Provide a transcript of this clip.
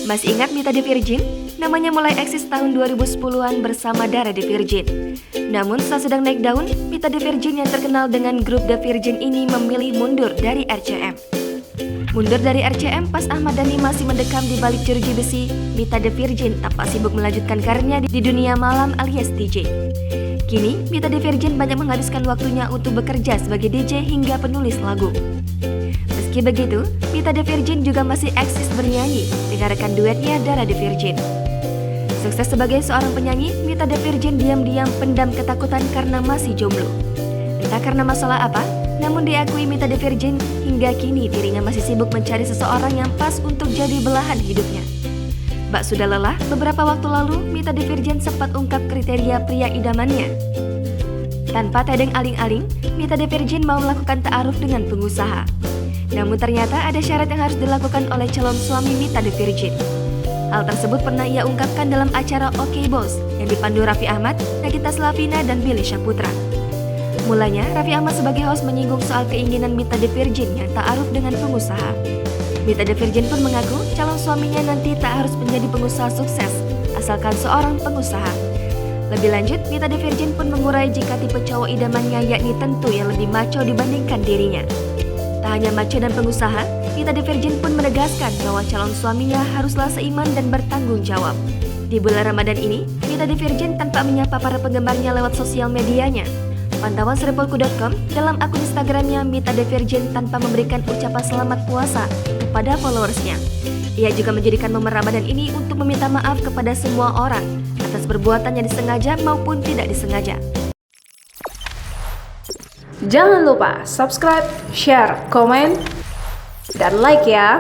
Masih ingat Mita The Virgin? Namanya mulai eksis tahun 2010-an bersama Dara The Virgin. Namun saat sedang naik daun, Mita The Virgin yang terkenal dengan grup The Virgin ini memilih mundur dari RCM. Mundur dari RCM pas Ahmad Dhani masih mendekam di balik jeruji besi, Mita The Virgin tampak sibuk melanjutkan karirnya di dunia malam alias DJ. Kini, Mita The Virgin banyak menghabiskan waktunya untuk bekerja sebagai DJ hingga penulis lagu. Meski begitu, Mita The Virgin juga masih eksis bernyanyi dengan rekan duetnya Dara The Virgin. Sukses sebagai seorang penyanyi, Mita The Virgin diam-diam pendam ketakutan karena masih jomblo. Entah karena masalah apa, namun diakui Mita The Virgin hingga kini dirinya masih sibuk mencari seseorang yang pas untuk jadi belahan hidupnya. Bak sudah lelah, beberapa waktu lalu Mita The Virgin sempat ungkap kriteria pria idamannya. Tanpa tedeng aling-aling, Mita The Virgin mau melakukan ta'aruf dengan pengusaha. Namun ternyata ada syarat yang harus dilakukan oleh calon suami Mita The Virgin. Hal tersebut pernah ia ungkapkan dalam acara Oke Bos yang dipandu Raffi Ahmad, Nagita Slavina, dan Billy Syahputra. Mulanya, Raffi Ahmad sebagai host menyinggung soal keinginan Mita The Virgin yang ta'aruf dengan pengusaha. Mita The Virgin pun mengaku calon suaminya nanti tak harus menjadi pengusaha sukses, asalkan seorang pengusaha. Lebih lanjut, Mita The Virgin pun mengurai jika tipe cowok idamannya yakni tentu yang lebih maco dibandingkan dirinya. Tak hanya maco dan pengusaha, Mita The Virgin pun menegaskan bahwa calon suaminya haruslah seiman dan bertanggung jawab. Di bulan Ramadan ini, Mita The Virgin tanpa menyapa para penggemarnya lewat sosial medianya. Pantauan seripolku.com, dalam akun Instagramnya, Mita The Virgin tanpa memberikan ucapan selamat puasa kepada followersnya. Ia juga menjadikan momen Ramadan ini untuk meminta maaf kepada semua orang atas perbuatan yang disengaja maupun tidak disengaja. Jangan lupa subscribe, share, komen, dan like ya.